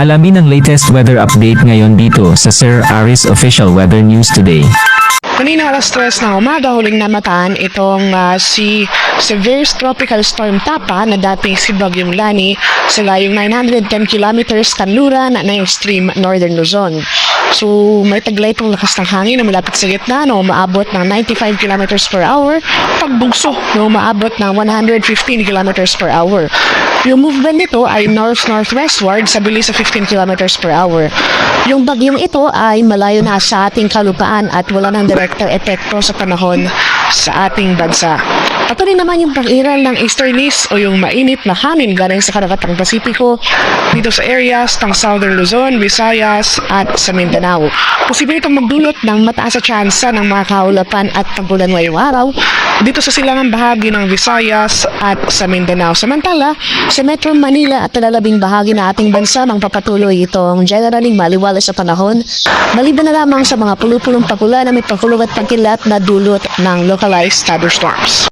Alamin ang latest weather update ngayon dito sa Sir Aris Official Weather News Today. Kanina alas 3 ng umaga, huling namataan itong si Severe Tropical Storm Tapa na dating si Bagyong Lani sa layong 910 kilometers kanluran ng extreme northern Luzon. So, may taglay itong lakas ng hangin na malapit sa gitna na umaabot ng 95 kilometers per hour, pagbugso na umaabot ng 115 kilometers per hour. Yung movement nito ay north-northwestward sa bilis sa 15 kilometers per hour. Yung bagyong ito ay malayo na sa ating kalupaan at wala ng direktang epekto sa panahon sa ating bansa. Patuloy naman yung pag-iral ng easterlies o yung mainit na hangin galing sa karagatang Pasipiko dito sa areas ng Southern Luzon, Visayas at sa Mindanao. Posible itong magdulot ng mataas na tsansa ng mga kaulapan at pagulan ngayong araw dito sa silangang bahagi ng Visayas at sa Mindanao. Samantala, sa Metro Manila at talalabing bahagi na ating bansa magpapatuloy itong generaling maliwalas sa panahon, maliban na lamang sa mga pulupulong pagulan na may pagkulog at pagkilat na dulot ng localized thunderstorms.